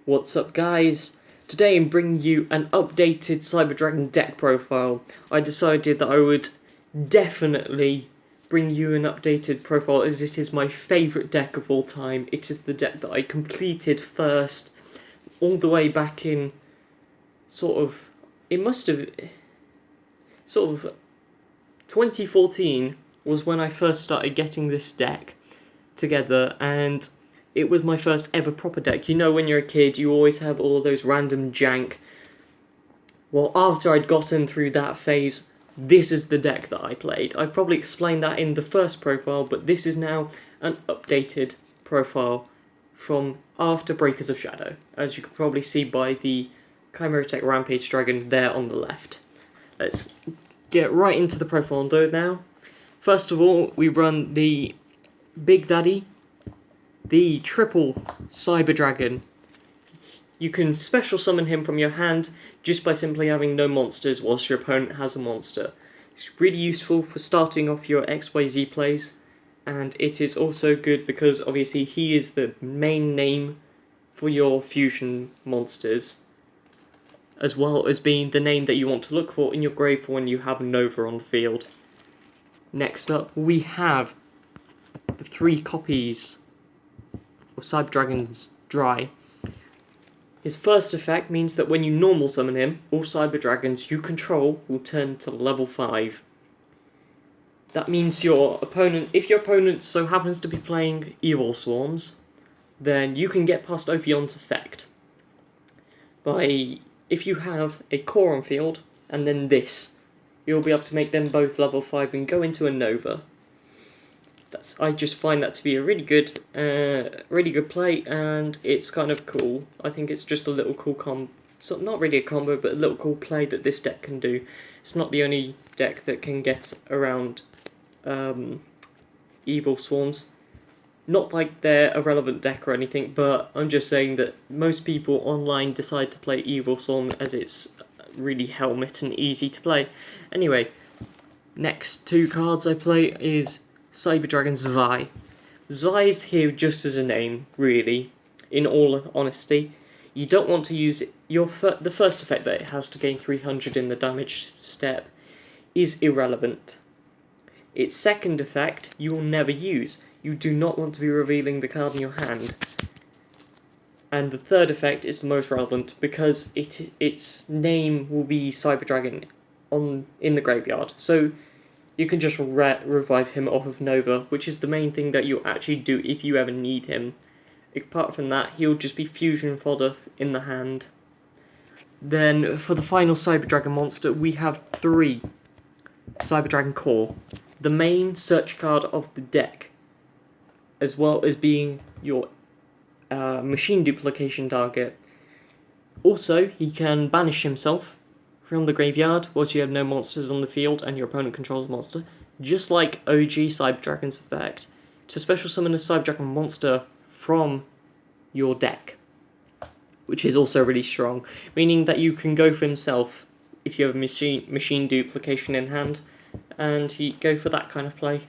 What's up, guys? Today I'm bringing you an updated Cyber Dragon deck profile. I decided that I would definitely bring you an updated profile as it is my favourite deck of all time. It is the deck that I completed first, all the way back in it must have, 2014 was when I first started getting this deck together, and it was my first ever proper deck. You know, when you're a kid, you always have all those random jank. Well, after I'd gotten through that phase, this is the deck that I played. I've probably explained that in the first profile, but this is now an updated profile from after Breakers of Shadow, as you can probably see by the Chimera Tech Rampage Dragon there on the left. Let's get right into the profile though now. First of all, we run the Big Daddy, the triple Cyber Dragon. You can special summon him from your hand just by simply having no monsters whilst your opponent has a monster. It's really useful for starting off your XYZ plays, and it is also good because obviously he is the main name for your fusion monsters, as well as being the name that you want to look for in your grave for when you have a Nova on the field. Next up, we have the 3 copies of Cyber Dragon's Dry. His first effect means that when you normal summon him, all Cyber Dragons you control will turn to level 5. That means your opponent, if your opponent so happens to be playing Evil Swarms, then you can get past Ophion's effect. If you have a core on field, and then this, you'll be able to make them both level 5 and go into a Nova. I just find that to be a really good play, and it's kind of cool. I think it's just a little cool not really a combo, but a little cool play that this deck can do. It's not the only deck that can get around Evil Swarms. Not like they're a relevant deck or anything, but I'm just saying that most people online decide to play Evil Swarm as it's really helmet and easy to play. Anyway, next 2 cards I play is Cyber Dragon Zwei. Zwei is here just as a name, really, in all honesty. You don't want to use it. The first effect that it has to gain 300 in the damage step is irrelevant. Its second effect you will never use. You do not want to be revealing the card in your hand. And the third effect is the most relevant because its name will be Cyber Dragon in the graveyard. So you can just revive him off of Nova, which is the main thing that you'll actually do if you ever need him. Apart from that, he'll just be fusion fodder in the hand. Then, for the final Cyber Dragon monster, we have 3 Cyber Dragon Core, the main search card of the deck, as well as being your machine duplication target. Also, he can banish himself from the graveyard whilst you have no monsters on the field and your opponent controls a monster, just like OG Cyber Dragon's effect, to special summon a Cyber Dragon monster from your deck, which is also really strong, meaning that you can go for himself if you have machine duplication in hand, and go for that kind of play.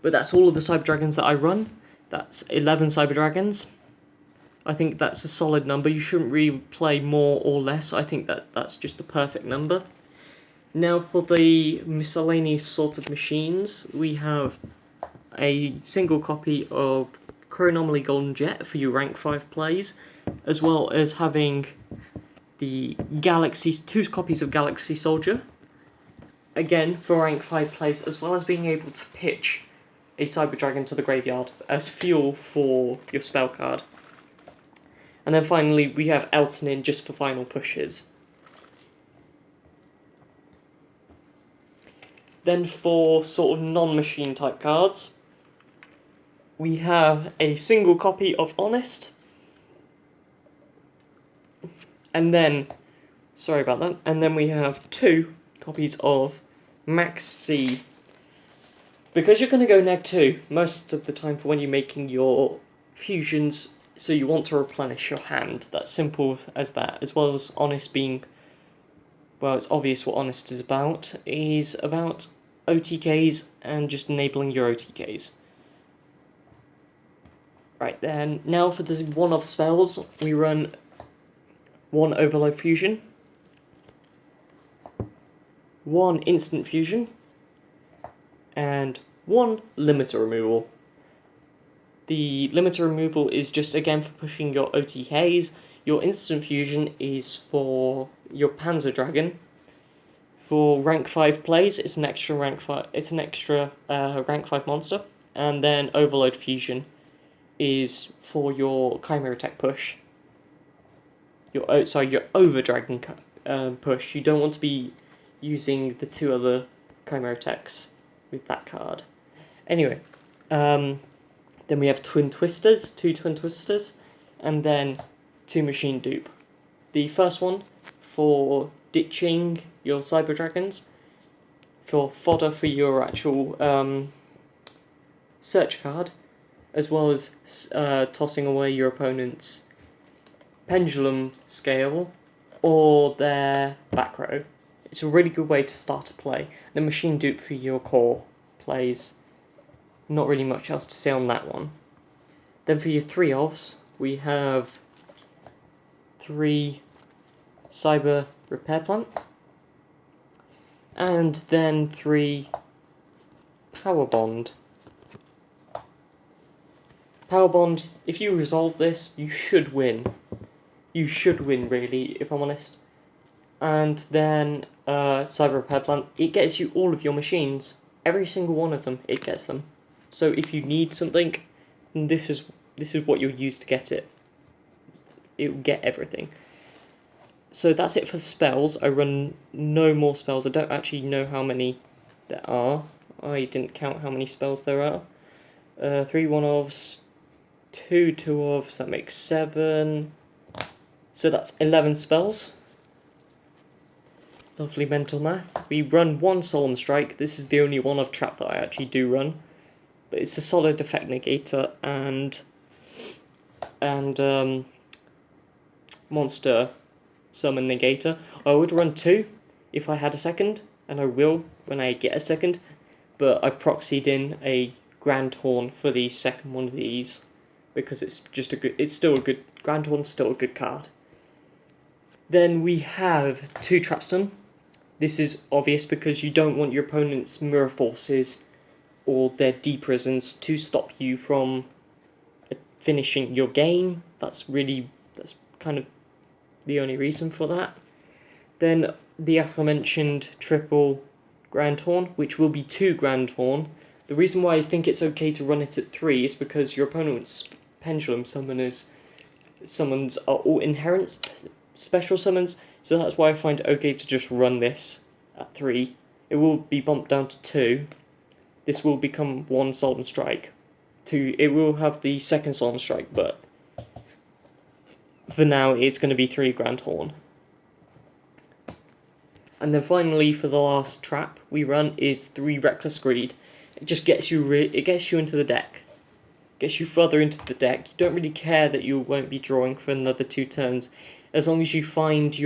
But that's all of the Cyber Dragons that I run. That's 11 Cyber Dragons. I think that's a solid number. You shouldn't really play more or less. I think that's just the perfect number. Now for the miscellaneous sort of machines, we have a single copy of Chronomaly Golden Jet for your rank 5 plays, as well as having the 2 copies of Galaxy Soldier, again for rank 5 plays, as well as being able to pitch a Cyber Dragon to the graveyard as fuel for your spell card. And then finally, we have Elton in just for final pushes. Then for sort of non-machine type cards, we have a single copy of Honest. And then, sorry about that, and then we have 2 copies of Max C. Because you're going to go neg 2 most of the time for when you're making your fusions, so you want to replenish your hand. That's simple as that, as well as Honest being, well, it's obvious what Honest is about. Is about OTKs and just enabling your OTKs. Right then, now for the one-off spells, we run 1 Overload Fusion, 1 Instant Fusion, and 1 Limiter Removal. The limiter removal is just again for pushing your OTKs. Your instant fusion is for your Panzer Dragon. For rank 5 plays, it's an extra rank 5. It's an extra rank 5 monster, and then overload fusion is for your Chimera Tech push. Your over dragon push. You don't want to be using the 2 other Chimera Techs with that card. Anyway, then we have two twin twisters, and then 2 machine dupe. The first one for ditching your cyber dragons, for fodder for your actual search card, as well as tossing away your opponent's pendulum scale or their back row. It's a really good way to start a play. The machine dupe for your core plays. Not really much else to say on that one. Then for your 3 offs, we have 3 cyber repair plant, and then 3 power bond. Power bond, if you resolve this, you should win. You should win, really, if I'm honest. And then cyber repair plant, it gets you all of your machines. Every single one of them, it gets them. So if you need something, this is what you'll use to get it. It will get everything. So that's it for the spells. I run no more spells. I don't actually know how many there are. I didn't count how many spells there are. 3 1-offs, 2 2-offs, that makes 7. So that's 11 spells. Lovely mental math. We run 1 Solemn Strike. This is the only one of trap that I actually do run. But it's a solid effect negator and monster summon negator. I would run 2 if I had a second, and I will when I get a second, but I've proxied in a Grand Horn for the second one of these because it's still a good Grand Horn's still a good card. Then we have 2 Trapstun. This is obvious because you don't want your opponent's mirror forces or their deep prisons to stop you from finishing your game. That's kind of the only reason for that. Then the aforementioned triple Grand Horn, which will be 2 Grand Horn. The reason why I think it's okay to run it at 3 is because your opponent's pendulum summons are all inherent special summons, so that's why I find it okay to just run this at 3. It will be bumped down to 2. This will become 1 Solemn Strike. It will have the second Solemn Strike, but for now it's going to be 3 Grand Horn. And then finally, for the last trap we run is 3 Reckless Greed. It just gets you into the deck. Gets you further into the deck. You don't really care that you won't be drawing for another 2 turns, as long as you find if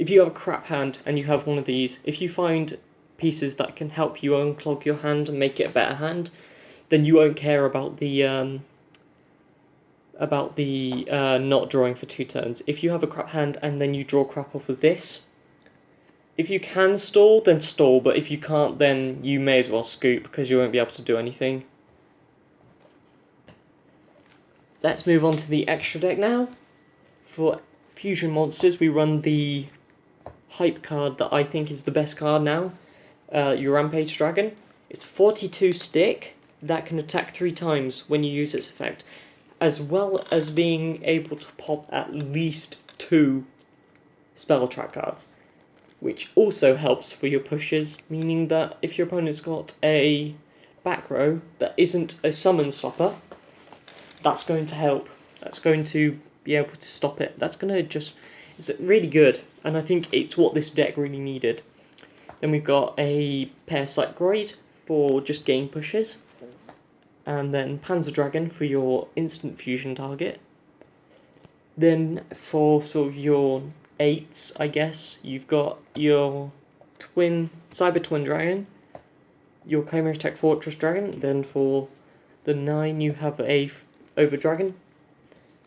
you have a crap hand and you have one of these, if you find pieces that can help you unclog your hand and make it a better hand, then you won't care about the not drawing for 2 turns. If you have a crap hand and then you draw crap off of this, if you can stall, then stall, but if you can't, then you may as well scoop because you won't be able to do anything. Let's move on to the extra deck now. For fusion monsters, we run the hype card that I think is the best card now, your Rampage Dragon. It's 42 stick that can attack 3 times when you use its effect, as well as being able to pop at least 2 spell trap cards, which also helps for your pushes, meaning that if your opponent's got a back row that isn't a summon stopper, that's going to help. That's going to be able to stop it. It's really good, and I think it's what this deck really needed. Then we've got a Parasite Groid for just game pushes, and then Panzer Dragon for your instant fusion target. Then for sort of your 8s, I guess, you've got your Cyber Twin Dragon, your Chimera Tech Fortress Dragon. Then for the 9, you have a Over Dragon.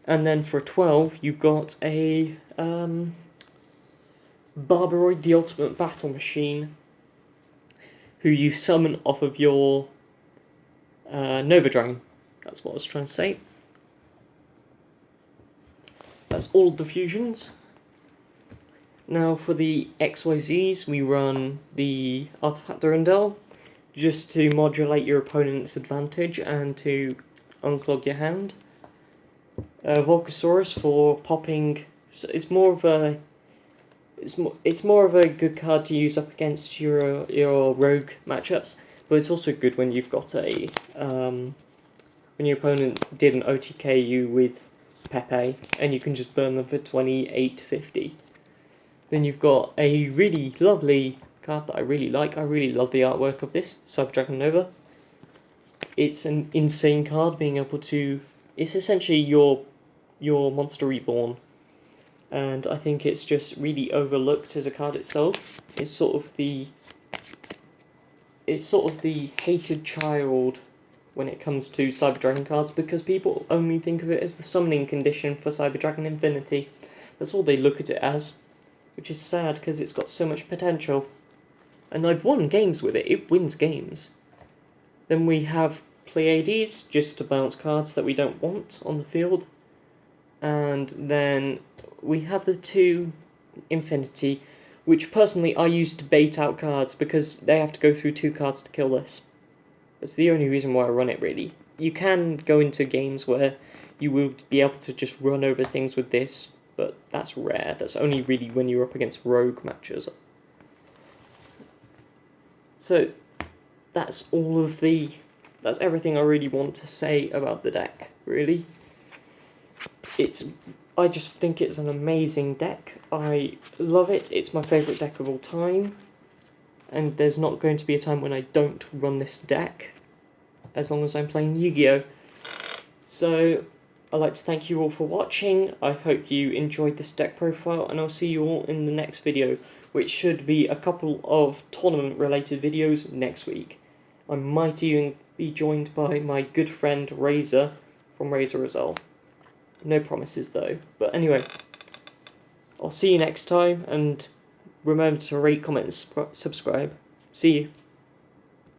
And then for 12, you've got a Barbaroid, the Ultimate Battle Machine, who you summon off of your Nova Dragon. That's what I was trying to say. That's all of the fusions. Now for the XYZs, we run the Artifact Durandal, just to modulate your opponent's advantage and to unclog your hand. Volcasaurus for popping. So it's more of a good card to use up against your rogue matchups, but it's also good when you've got a when your opponent did an OTK you with Pepe and you can just burn them for 28.50. Then you've got a really lovely card that I really like. I really love the artwork of this, Cyber Dragon Nova. It's an insane card, being able to... It's essentially your Monster Reborn. And I think it's just really overlooked as a card itself. It's sort of the hated child when it comes to Cyber Dragon cards, because people only think of it as the summoning condition for Cyber Dragon Infinity. That's all they look at it as, which is sad because it's got so much potential. And I've won games with it. It wins games. Then we have Pleiades, just to bounce cards that we don't want on the field. And then we have the 2 Infinity, which personally I use to bait out cards because they have to go through 2 cards to kill this. That's the only reason why I run it, really. You can go into games where you will be able to just run over things with this, but that's rare. That's only really when you're up against rogue matches. So that's that's everything I really want to say about the deck, really. I just think it's an amazing deck. I love it. It's my favourite deck of all time. And there's not going to be a time when I don't run this deck, as long as I'm playing Yu-Gi-Oh! So, I'd like to thank you all for watching. I hope you enjoyed this deck profile, and I'll see you all in the next video, which should be a couple of tournament-related videos next week. I might even be joined by my good friend Razor from Razor Azul. No promises though. But anyway, I'll see you next time, and remember to rate, comment, and subscribe. See you.